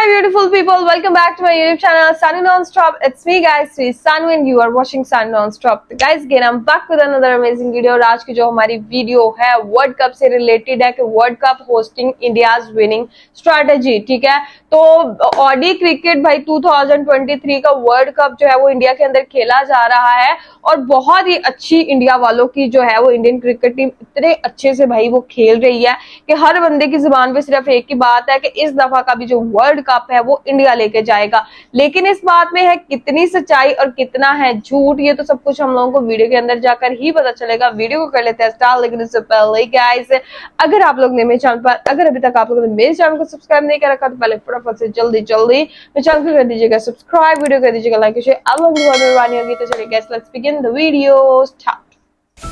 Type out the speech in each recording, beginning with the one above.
beautiful people, welcome back to my YouTube channel Sanu Non-Stop. It's me guys, Sri Sanu and you are watching Sanu Non-Stop. तो guys again I'm back with another amazing video. और आज की जो हमारी video है world cup से related है कि world cup hosting India's winning strategy, ठीक है। तो ओडी क्रिकेट भाई 2023 का वर्ल्ड कप जो है वो इंडिया के अंदर खेला जा रहा है और बहुत ही अच्छी इंडिया वालों की जो है वो इंडियन क्रिकेट टीम इतने अच्छे से भाई वो खेल रही है कि हर बंदे की जुबान पे सिर्फ एक ही बात है कि इस दफा का भी जो वर्ल्ड कप है वो इंडिया लेके जाएगा। लेकिन इस बात में है कितनी सच्चाई और कितना है झूठ, ये तो सब कुछ हम लोगों को वीडियो के अंदर जाकर ही पता चलेगा। वीडियो को कर लेते हैं स्टार्ट। लेकिन इससे पहले गाइस, अगर आप लोग ने मेरे चैनल पर अगर अभी तक आप लोगों ने मेरे चैनल को सब्सक्राइब नहीं कर रखा तो पहले फटाफट से जल्दी मेरे चैनल को कर दीजिएगा सब्सक्राइब, वीडियो कर दीजिएगा लाइक शेयर। आप लोगों की बहुत मेहरबानी होगी। तो चलिए guys let's begin the video start.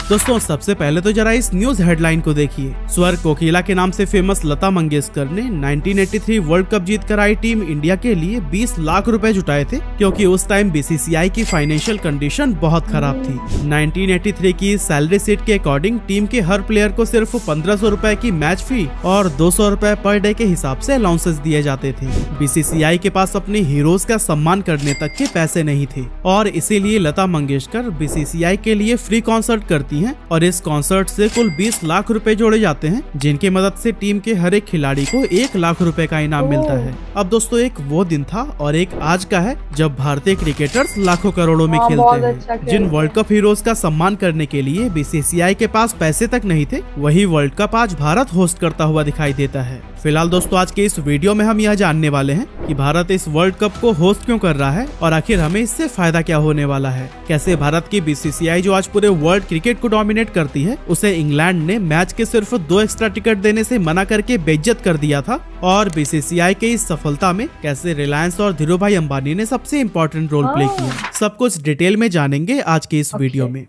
दोस्तों सबसे पहले तो जरा इस न्यूज हेडलाइन को देखिए। स्वर कोकिला के नाम से फेमस लता मंगेशकर ने 1983 वर्ल्ड कप जीतकर आई टीम इंडिया के लिए 20 लाख रुपए जुटाए थे, क्योंकि उस टाइम बीसीसीआई की फाइनेंशियल कंडीशन बहुत खराब थी। 1983 की सैलरी सीट के अकॉर्डिंग टीम के हर प्लेयर को सिर्फ 1500 रुपए की मैच फी और 200 रुपए पर डे के हिसाब से अलाउंसेस दिए जाते थे। बीसीसीआई के पास अपने हीरोज का सम्मान करने तक के पैसे नहीं थे और इसीलिए लता मंगेशकर बीसीसीआई के लिए फ्री कॉन्सर्ट करती हैं और इस कॉन्सर्ट से कुल 20 लाख रुपए जोड़े जाते हैं, जिनकी मदद से टीम के हर एक खिलाड़ी को 1 लाख रुपए का इनाम मिलता है। अब दोस्तों एक वो दिन था और एक आज का है जब भारतीय क्रिकेटर्स लाखों करोड़ों में खेलते हैं। जिन वर्ल्ड कप हीरोज का सम्मान करने के लिए बीसीसीआई के पास पैसे तक नहीं थे, वही वर्ल्ड कप आज भारत होस्ट करता हुआ दिखाई देता है। फिलहाल दोस्तों आज के इस वीडियो में हम यह जानने वाले हैं कि भारत इस वर्ल्ड कप को होस्ट क्यों कर रहा है और आखिर हमें इससे फायदा क्या होने वाला है। कैसे भारत की बीसीसीआई जो आज पूरे वर्ल्ड क्रिकेट को डोमिनेट करती है, उसे इंग्लैंड ने मैच के सिर्फ 2 एक्स्ट्रा टिकट देने से मना करके बेइज्जत कर दिया था और बीसीसीआई के इस सफलता में कैसे रिलायंस और धीरू भाई अंबानी ने सबसे इम्पोर्टेंट रोल प्ले किया, सब कुछ डिटेल में जानेंगे आज के इस वीडियो में।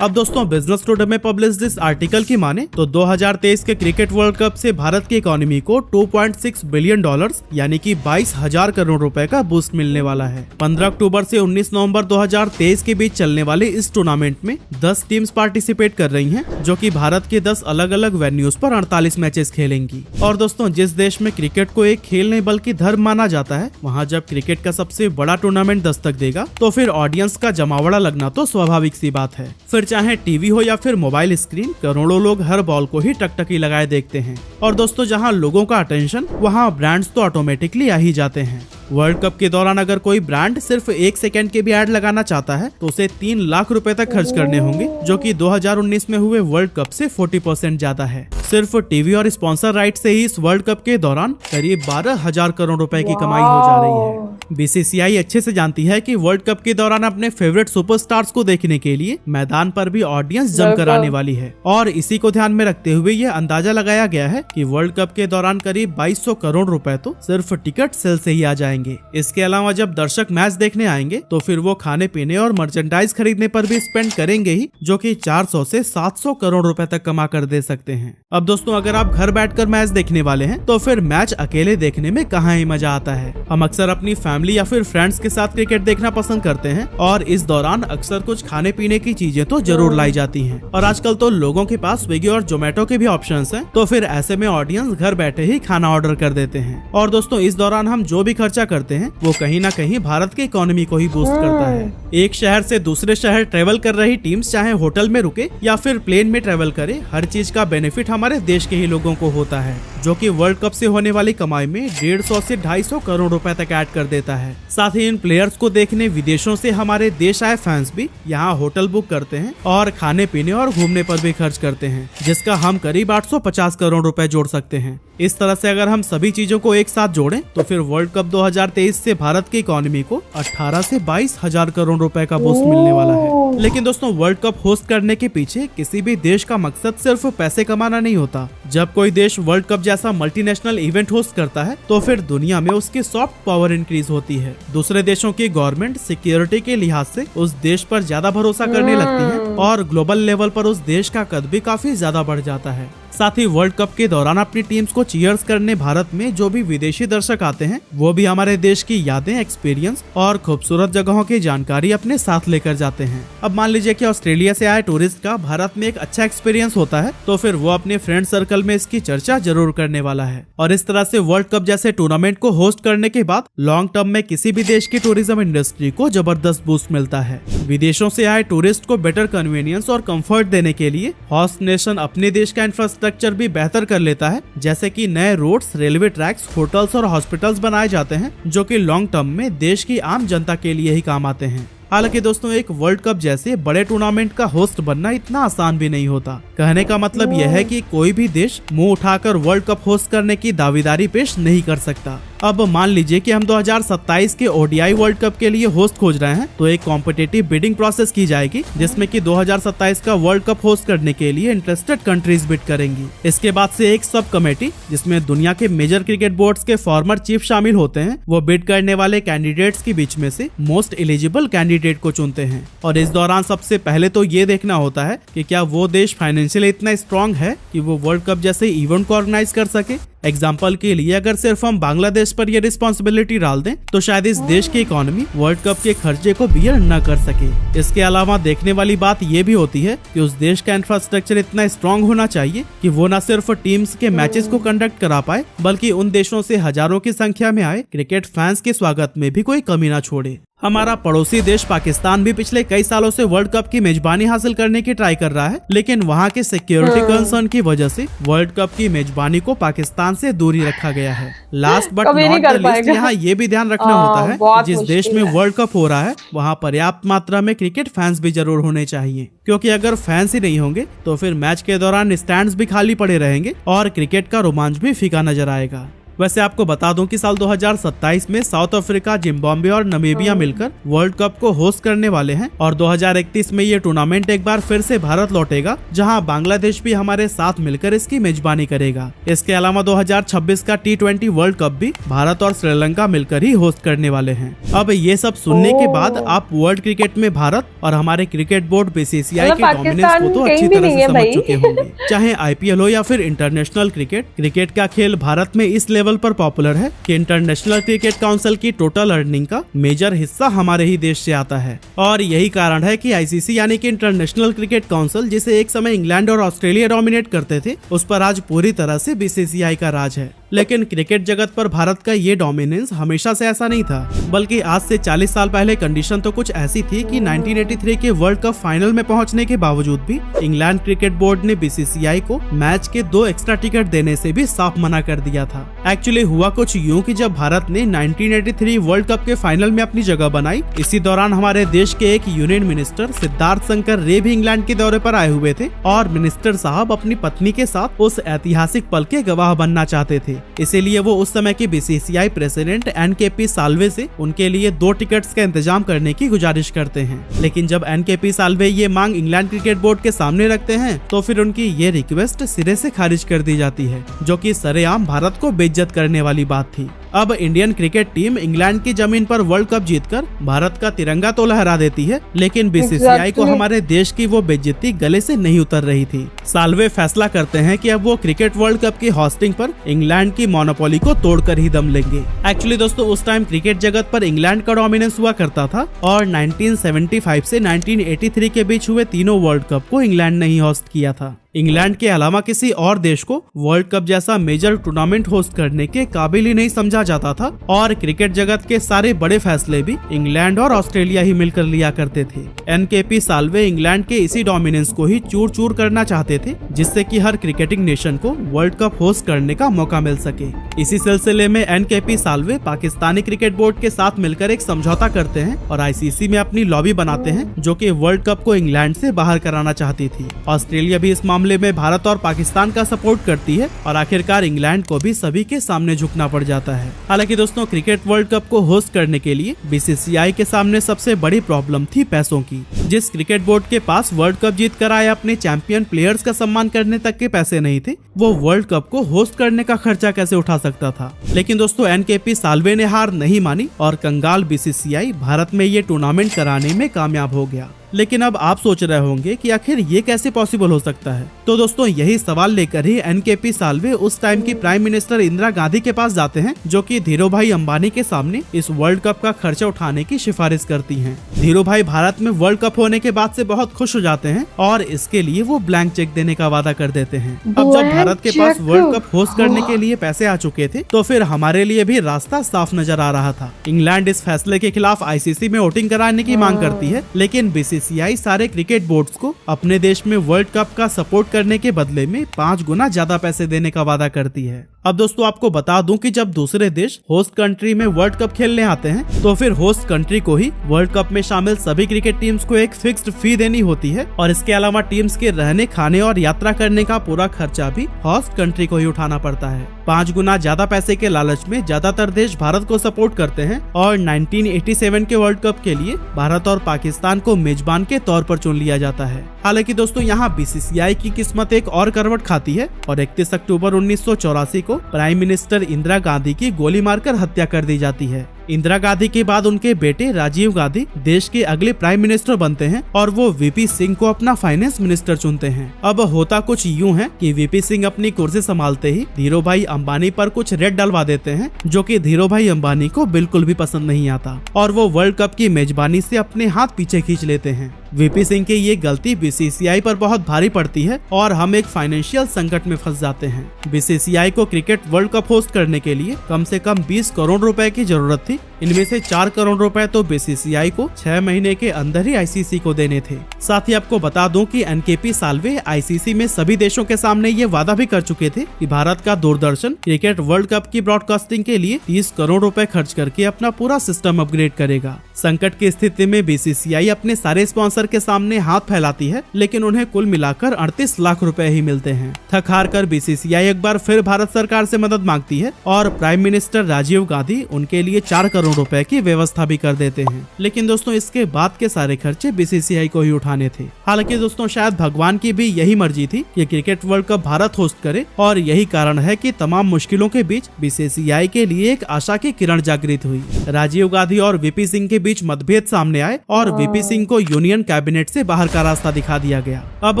अब दोस्तों बिजनेस टुडे में पब्लिश इस आर्टिकल की माने तो 2023 के क्रिकेट वर्ल्ड कप से भारत की इकोनॉमी को $2.6 बिलियन यानी कि 22,000 करोड़ रुपए का बूस्ट मिलने वाला है। 15 अक्टूबर से 19 नवंबर 2023 के बीच चलने वाले इस टूर्नामेंट में 10 टीम्स पार्टिसिपेट कर रही हैं, जो कि भारत के 10 अलग अलग वेन्यूज पर 48 मैचेस खेलेंगी। और दोस्तों जिस देश में क्रिकेट को एक खेल नहीं बल्कि धर्म माना जाता है, वहाँ जब क्रिकेट का सबसे बड़ा टूर्नामेंट दस्तक देगा तो फिर ऑडियंस का जमावड़ा लगना तो स्वाभाविक सी बात है। फिर चाहे टीवी हो या फिर मोबाइल स्क्रीन, करोड़ों लोग हर बॉल को ही टकटकी लगाए देखते हैं। और दोस्तों जहां लोगों का अटेंशन, वहां ब्रांड्स तो ऑटोमेटिकली आ ही जाते हैं। वर्ल्ड कप के दौरान अगर कोई ब्रांड सिर्फ 1 सेकंड के भी ऐड लगाना चाहता है तो उसे 3 लाख रुपए तक खर्च करने होंगे, जो कि 2019 में हुए वर्ल्ड कप से 40% ज्यादा है। सिर्फ टीवी और स्पॉन्सर राइट से ही इस वर्ल्ड कप के दौरान करीब 12,000 करोड़ रुपए की कमाई हो जा रही है। बीसीसीआई अच्छे से जानती है कि वर्ल्ड कप के दौरान अपने फेवरेट सुपरस्टार्स को देखने के लिए मैदान पर भी ऑडियंस जमकर आने वाली है और इसी को ध्यान में रखते हुए ये अंदाजा लगाया गया है कि वर्ल्ड कप के दौरान करीब 2200 करोड़ रुपए तो सिर्फ टिकट सेल से ही आ जाएंगे। इसके अलावा जब दर्शक मैच देखने आएंगे तो फिर वो खाने पीने और मर्चेंडाइज खरीदने पर भी स्पेंड करेंगे ही, जो कि 400 से 700 करोड़ रुपए तक कमा कर दे सकते हैं। अब दोस्तों अगर आप घर बैठकर मैच देखने वाले हैं तो फिर मैच अकेले देखने में कहाँ ही मजा आता है। हम अक्सर अपनी फैमिली या फिर फ्रेंड्स के साथ क्रिकेट देखना पसंद करते हैं और इस दौरान अक्सर कुछ खाने पीने की चीजें तो जरूर लाई जाती हैं। और आजकल तो लोगों के पास स्विगी और जोमेटो के भी ऑप्शंस हैं, तो फिर ऐसे में ऑडियंस घर बैठे ही खाना ऑर्डर कर देते हैं। और दोस्तों इस दौरान हम जो भी खर्चा करते हैं वो कहीं ना कहीं भारत की इकोनॉमी को ही बूस्ट करता है। एक शहर से दूसरे शहर ट्रेवल कर रही टीम्स चाहे होटल में रुके या फिर प्लेन में ट्रेवल करे, हर चीज का बेनिफिट हमारे देश के ही लोगों को होता है, जो कि वर्ल्ड कप से होने वाली कमाई में 150 से 250 करोड़ रुपए तक ऐड कर देता है। साथ ही इन प्लेयर्स को देखने विदेशों से हमारे देश आए फैंस भी यहाँ होटल बुक करते हैं और खाने पीने और घूमने पर भी खर्च करते हैं, जिसका हम करीब 850 करोड़ रुपए जोड़ सकते हैं। इस तरह से अगर हम सभी चीजों को एक साथ जोड़ें तो फिर वर्ल्ड कप 2023 से भारत की इकोनॉमी को 18 से 22,000 करोड़ रुपए का बूस्ट मिलने वाला है। लेकिन दोस्तों वर्ल्ड कप होस्ट करने के पीछे किसी भी देश का मकसद सिर्फ पैसे कमाना नहीं होता। जब कोई देश वर्ल्ड कप जैसा मल्टीनेशनल इवेंट होस्ट करता है तो फिर दुनिया में उसकी सॉफ्ट पावर इंक्रीज होती है। दूसरे देशों की गवर्नमेंट सिक्योरिटी के लिहाज से उस देश पर ज्यादा भरोसा करने लगती है और ग्लोबल लेवल पर उस देश का कद भी काफी ज्यादा बढ़ जाता है। साथ ही वर्ल्ड कप के दौरान अपनी टीम्स को चीयर्स करने भारत में जो भी विदेशी दर्शक आते हैं वो भी हमारे देश की यादें, एक्सपीरियंस और खूबसूरत जगहों की जानकारी अपने साथ लेकर जाते हैं। अब मान लीजिए कि ऑस्ट्रेलिया से आए टूरिस्ट का भारत में एक अच्छा एक्सपीरियंस होता है तो फिर वो अपने फ्रेंड सर्कल में इसकी चर्चा जरूर करने वाला है। और इस तरह से वर्ल्ड कप जैसे टूर्नामेंट को होस्ट करने के बाद लॉन्ग टर्म में किसी भी देश की टूरिज्म इंडस्ट्री को जबरदस्त बूस्ट मिलता है। विदेशों से आए टूरिस्ट को बेटर कन्वीनियंस और कंफर्ट देने के लिए होस्ट नेशन अपने देश का इंफ्रास्ट्रक्चर भी बेहतर कर लेता है, जैसे कि नए रोड्स, रेलवे ट्रैक्स, होटल्स और हॉस्पिटल्स बनाए जाते हैं जो कि लॉन्ग टर्म में देश की आम जनता के लिए ही काम आते हैं। हालांकि दोस्तों एक वर्ल्ड कप जैसे बड़े टूर्नामेंट का होस्ट बनना इतना आसान भी नहीं होता। कहने का मतलब यह है कि कोई भी देश मुंह उठाकर वर्ल्ड कप होस्ट करने की दावेदारी पेश नहीं कर सकता। अब मान लीजिए कि हम 2027 के ओडीआई वर्ल्ड कप के लिए होस्ट खोज रहे हैं तो एक कॉम्पिटिटिव बिडिंग प्रोसेस की जाएगी जिसमें कि 2027 का वर्ल्ड कप होस्ट करने के लिए इंटरेस्टेड कंट्रीज बिड करेंगी। इसके बाद से एक सब कमेटी जिसमें दुनिया के मेजर क्रिकेट बोर्ड्स के फॉर्मर चीफ शामिल होते हैं वो बिड करने वाले कैंडिडेट्स के बीच में से मोस्ट एलिजिबल कैंडिडेट को चुनते हैं। और इस दौरान सबसे पहले तो ये देखना होता है कि क्या वो देश फाइनेंशियली इतना स्ट्रांग है कि वो वर्ल्ड कप जैसे इवेंट को ऑर्गेनाइज कर सके। एग्जाम्पल के लिए अगर सिर्फ हम बांग्लादेश पर ये रिस्पॉन्सिबिलिटी डाल दें तो शायद इस देश की इकोनॉमी वर्ल्ड कप के खर्चे को बियर न कर सके। इसके अलावा देखने वाली बात ये भी होती है कि उस देश का इंफ्रास्ट्रक्चर इतना स्ट्रांग होना चाहिए कि वो न सिर्फ टीम्स के मैचेस को कंडक्ट करा पाए बल्कि उन देशों से हजारों की संख्या में आए क्रिकेट फैंस के स्वागत में भी कोई कमी न छोड़े। हमारा पड़ोसी देश पाकिस्तान भी पिछले कई सालों से वर्ल्ड कप की मेजबानी हासिल करने की ट्राई कर रहा है, लेकिन वहाँ के सिक्योरिटी कंसर्न की वजह से वर्ल्ड कप की मेजबानी को पाकिस्तान से दूरी रखा गया है। Last but not the least यहाँ ये भी ध्यान रखना होता है कि जिस देश में वर्ल्ड कप हो रहा है वहाँ पर्याप्त मात्रा में क्रिकेट फैंस भी जरूर होने चाहिए, क्योंकि अगर फैंस ही नहीं होंगे तो फिर मैच के दौरान स्टैंड्स भी खाली पड़े रहेंगे और क्रिकेट का रोमांच भी फीका नजर आएगा। वैसे आपको बता दूं कि साल 2027 में साउथ अफ्रीका, जिम्बाब्वे और नमीबिया मिलकर वर्ल्ड कप को होस्ट करने वाले हैं और 2031 में ये टूर्नामेंट एक बार फिर से भारत लौटेगा जहां बांग्लादेश भी हमारे साथ मिलकर इसकी मेजबानी करेगा। इसके अलावा 2026 का T20 वर्ल्ड कप भी भारत और श्रीलंका मिलकर ही होस्ट करने वाले हैं। अब ये सब सुनने के बाद आप वर्ल्ड क्रिकेट में भारत और हमारे क्रिकेट बोर्ड BCCI के डोमिनेंस को तो अच्छी तरह से समझ चुके होंगे। चाहे IPL हो या फिर इंटरनेशनल क्रिकेट का खेल भारत में इस लेवल पर पॉपुलर है कि इंटरनेशनल क्रिकेट काउंसिल की टोटल अर्निंग का मेजर हिस्सा हमारे ही देश से आता है। और यही कारण है कि ICC यानी कि इंटरनेशनल क्रिकेट काउंसिल, जिसे एक समय इंग्लैंड और ऑस्ट्रेलिया डोमिनेट करते थे, उस पर आज पूरी तरह से BCCI का राज है। लेकिन क्रिकेट जगत पर भारत का ये डोमिनेंस हमेशा से ऐसा नहीं था, बल्कि आज से 40 साल पहले कंडीशन तो कुछ ऐसी थी कि 1983 के वर्ल्ड कप फाइनल में पहुंचने के बावजूद भी इंग्लैंड क्रिकेट बोर्ड ने BCCI को मैच के 2 एक्स्ट्रा टिकट देने से भी साफ मना कर दिया था। एक्चुअली हुआ कुछ यूं कि जब भारत ने 1983 वर्ल्ड कप के फाइनल में अपनी जगह बनाई, इसी दौरान हमारे देश के एक यूनियन मिनिस्टर सिद्धार्थ शंकर रे भी इंग्लैंड के दौरे पर आए हुए थे और मिनिस्टर साहब अपनी पत्नी के साथ उस ऐतिहासिक पल के गवाह बनना चाहते थे। इसीलिए वो उस समय के BCCI प्रेसिडेंट NKP साल्वे से उनके लिए 2 टिकट्स का इंतजाम करने की गुजारिश करते हैं। लेकिन जब NKP साल्वे ये मांग इंग्लैंड क्रिकेट बोर्ड के सामने रखते हैं तो फिर उनकी ये रिक्वेस्ट सिरे से खारिज कर दी जाती है, जो कि सरेआम भारत को बेइज्जत करने वाली बात थी। अब इंडियन क्रिकेट टीम इंग्लैंड की जमीन पर वर्ल्ड कप जीतकर भारत का तिरंगा तो लहरा देती है, लेकिन BCCI को हमारे देश की वो बेइज्जती गले से नहीं उतर रही थी। साल्वे फैसला करते हैं कि अब वो क्रिकेट वर्ल्ड कप की होस्टिंग पर इंग्लैंड की मोनोपोली को तोड़कर ही दम लेंगे। एक्चुअली दोस्तों उस टाइम क्रिकेट जगत पर इंग्लैंड का डोमिनेंस हुआ करता था और 1975 से 1983 के बीच हुए तीनों वर्ल्ड कप को इंग्लैंड ने ही होस्ट किया था। इंग्लैंड के अलावा किसी और देश को वर्ल्ड कप जैसा मेजर टूर्नामेंट होस्ट करने के काबिल ही नहीं समझा जाता था और क्रिकेट जगत के सारे बड़े फैसले भी इंग्लैंड और ऑस्ट्रेलिया ही मिलकर लिया करते थे। NKP साल्वे इंग्लैंड के इसी डोमिनेंस को ही चूर चूर करना चाहते थे, जिससे कि हर क्रिकेटिंग नेशन को वर्ल्ड कप होस्ट करने का मौका मिल सके। इसी सिलसिले में NKP Salve Pakistani cricket board के साथ मिलकर एक समझौता करते हैं और ICC में अपनी लॉबी बनाते हैं, जो कि वर्ल्ड कप को इंग्लैंड से बाहर कराना चाहती थी। ऑस्ट्रेलिया भी इस मामले मामले में भारत और पाकिस्तान का सपोर्ट करती है और आखिरकार इंग्लैंड को भी सभी के सामने झुकना पड़ जाता है। हालांकि दोस्तों, क्रिकेट वर्ल्ड कप को होस्ट करने के लिए बीसीसीआई के सामने सबसे बड़ी प्रॉब्लम थी पैसों की। जिस क्रिकेट बोर्ड के पास वर्ल्ड कप जीत कर आए अपने चैंपियन प्लेयर्स का सम्मान करने तक के पैसे नहीं थे, वो वर्ल्ड कप को होस्ट करने का खर्चा कैसे उठा सकता था। लेकिन दोस्तों, एनकेपी साल्वे ने हार नहीं मानी और कंगाल बीसीसीआई भारत में ये टूर्नामेंट कराने में कामयाब हो गया। लेकिन अब आप सोच रहे होंगे कि आखिर ये कैसे पॉसिबल हो सकता है। तो दोस्तों, यही सवाल लेकर ही एनकेपी साल्वे उस टाइम की प्राइम मिनिस्टर इंदिरा गांधी के पास जाते हैं, जो कि धीरूभाई अंबानी के सामने इस वर्ल्ड कप का खर्चा उठाने की सिफारिश करती हैं। धीरूभाई भारत में वर्ल्ड कप होने के बाद से बहुत खुश हो जाते हैं और इसके लिए वो ब्लैंक चेक देने का वादा कर देते हैं। अब जब भारत के पास वर्ल्ड कप होस्ट करने के लिए पैसे आ चुके थे, तो फिर हमारे लिए भी रास्ता साफ नजर आ रहा था। इंग्लैंड इस फैसले के खिलाफ आईसीसी में वोटिंग कराने की मांग करती है, लेकिन बीसीसीआई सारे क्रिकेट बोर्ड्स को अपने देश में वर्ल्ड कप का सपोर्ट करने के बदले में 5 गुना ज्यादा पैसे देने का वादा करती है। अब दोस्तों, आपको बता दूं कि जब दूसरे देश होस्ट कंट्री में वर्ल्ड कप खेलने आते हैं, तो फिर होस्ट कंट्री को ही वर्ल्ड कप में शामिल सभी क्रिकेट टीम्स को एक फिक्स्ड फी देनी होती है और इसके अलावा टीम्स के रहने, खाने और यात्रा करने का पूरा खर्चा भी होस्ट कंट्री को ही उठाना पड़ता है। 5 गुना ज्यादा पैसे के लालच में ज्यादातर देश भारत को सपोर्ट करते हैं और 1987 के वर्ल्ड कप के लिए भारत और पाकिस्तान को मेजबान के तौर पर चुन लिया जाता है। हालांकि दोस्तों, यहाँ बीसीसीआई की किस्मत एक और करवट खाती है और 31 अक्टूबर 1984 को प्राइम मिनिस्टर इंदिरा गांधी की गोली मारकर हत्या कर दी जाती है। इंदिरा गांधी के बाद उनके बेटे राजीव गांधी देश के अगले प्राइम मिनिस्टर बनते हैं और वो वीपी सिंह को अपना फाइनेंस मिनिस्टर चुनते हैं। अब होता कुछ यूं है कि वीपी सिंह अपनी कुर्सी संभालते ही धीरूभाई अंबानी पर कुछ रेड डलवा देते हैं, जो कि धीरूभाई अंबानी को बिल्कुल भी पसंद नहीं आता और वो वर्ल्ड कप की मेजबानी से अपने हाथ पीछे खींच लेते हैं। वीपी सिंह की ये गलती बीसीसीआई पर बहुत भारी पड़ती है और हम एक फाइनेंशियल संकट में फंस जाते हैं। बीसीसीआई को क्रिकेट वर्ल्ड कप होस्ट करने के लिए कम से कम 20 करोड़ रुपए की जरूरत थी। इनमें से 4 करोड़ रुपए तो बीसीसीआई को 6 महीने के अंदर ही आईसीसी को देने थे। साथ ही आपको बता दूं कि एनकेपी साल्वे आईसीसी में सभी देशों के सामने ये वादा भी कर चुके थे कि भारत का दूरदर्शन क्रिकेट वर्ल्ड कप की ब्रॉडकास्टिंग के लिए 30 करोड़ रुपए खर्च करके अपना पूरा सिस्टम अपग्रेड करेगा। संकट की स्थिति में बीसीसीआई अपने सारे स्पॉन्सर के सामने हाथ फैलाती है, लेकिन उन्हें कुल मिलाकर 38 लाख रुपए ही मिलते हैं। थक हार कर बीसीसीआई एक बार फिर भारत सरकार से मदद मांगती है और प्राइम मिनिस्टर राजीव गांधी उनके लिए 4 करोड़ रुपए की व्यवस्था भी कर देते हैं। लेकिन दोस्तों, इसके बाद के सारे खर्चे बीसीसीआई को ही उठाने थे। हालांकि दोस्तों, शायद भगवान की भी यही मर्जी थी कि cricket world cup Bharat host करे और यही कारण है कि तमाम मुश्किलों के बीच बीसीसीआई के लिए एक आशा की किरण जागृत हुई। राजीव गांधी और वीपी सिंह के बीच मतभेद सामने आए और वीपी सिंह को यूनियन कैबिनेट से बाहर का रास्ता दिखा दिया गया। अब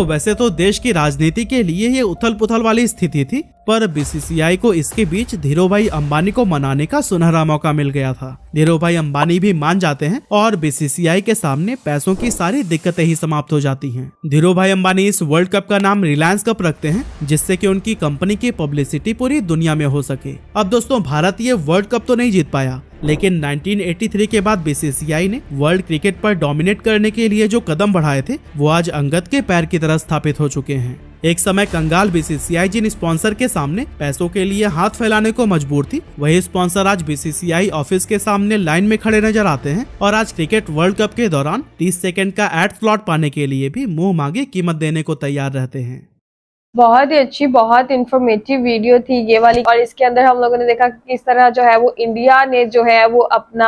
वैसे तो देश की राजनीति के लिए ये उथल पुथल वाली स्थिति थी, पर बीसीसीआई को इसके बीच धीरूभाई अंबानी को मनाने का सुनहरा मौका मिल गया था। धीरूभाई अंबानी भी मान जाते हैं और बीसीसीआई के सामने पैसों की सारी दिक्कतें ही समाप्त हो जाती हैं। धीरूभाई अंबानी इस वर्ल्ड कप का नाम रिलायंस कप रखते हैं, जिससे कि उनकी कंपनी की पब्लिसिटी पूरी दुनिया में हो सके। अब दोस्तों, भारत ये वर्ल्ड कप तो नहीं जीत पाया, लेकिन 1983 के बाद बीसीसीआई ने वर्ल्ड क्रिकेट पर डोमिनेट करने के लिए जो कदम बढ़ाए थे, वो आज अंगद के पैर की तरह स्थापित हो चुके हैं। एक समय कंगाल बीसीसीआई जिन स्पॉन्सर के सामने पैसों के लिए हाथ फैलाने को मजबूर थी, वही स्पॉन्सर आज बीसीसीआई ऑफिस के सामने लाइन में खड़े नजर आते हैं और आज क्रिकेट वर्ल्ड कप के दौरान 30 सेकंड का एड स्लॉट पाने के लिए भी मुंह मांगी कीमत देने को तैयार रहते हैं। बहुत ही अच्छी, बहुत इंफॉर्मेटिव वीडियो थी ये वाली। और इसके अंदर हम लोगों ने देखा कि किस तरह जो है वो इंडिया ने जो है वो अपना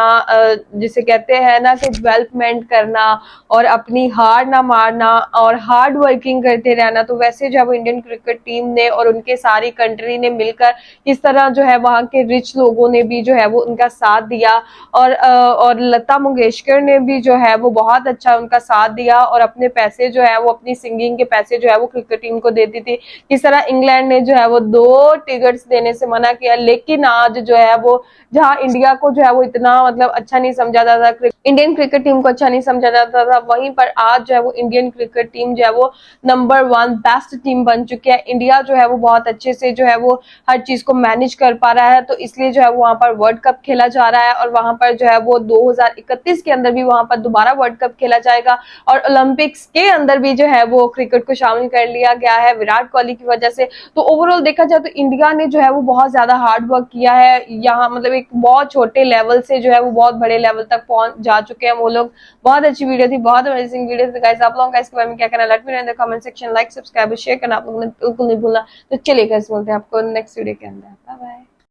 जिसे कहते हैं ना कि डेवलपमेंट करना और अपनी हार ना मारना और हार्ड वर्किंग करते रहना, तो वैसे जो है वो इंडियन क्रिकेट टीम ने और उनके सारी कंट्री ने मिलकर किस तरह जो है वहाँ के रिच लोगों ने भी जो है वो उनका साथ दिया और लता मंगेशकर ने भी जो है वो बहुत अच्छा उनका साथ दिया और अपने पैसे जो है वो अपनी सिंगिंग के पैसे जो है वो क्रिकेट टीम को देती थी। किस तरह इंग्लैंड ने जो है वो 2 टिकट्स देने से मना किया, लेकिन आज जो है वो जहां इंडिया को जो है वो इतना मतलब अच्छा नहीं समझा जाता था, इंडियन क्रिकेट टीम को अच्छा नहीं समझा जाता था, वहीं पर आज जो है वो इंडियन क्रिकेट टीम जो है वो नंबर 1 बेस्ट टीम बन चुकी है। इंडिया जो है वो बहुत अच्छे से जो है वो हर चीज को मैनेज कर पा रहा है, तो इसलिए जो है वहां पर वर्ल्ड कप खेला जा रहा है और वहां पर जो है वो 2031 के अंदर भी वहां पर दोबारा वर्ल्ड कप खेला जाएगा और ओलंपिक्स के अंदर भी जो है वो क्रिकेट को शामिल कर लिया गया है। विराट विराट कोहली की वजह से। तो ओवरऑल देखा जाए तो इंडिया ने जो है वो बहुत ज्यादा हार्ड वर्क किया है, यहाँ मतलब एक बहुत छोटे लेवल से जो है वो बहुत बड़े लेवल तक पहुंच जा चुके हैं वो लोग। बहुत अच्छी वीडियो थी, बहुत अमेजिंग वीडियो थी गाइस। आप लोगों का इसके बारे में क्या कहना, let me know in the comment section. Like, subscribe, share करना आप लोगों ने बिल्कुल नहीं भूलना। तो चलिए गाइस, मिलते हैं आपको नेक्स्ट वीडियो के अंदर। Bye bye.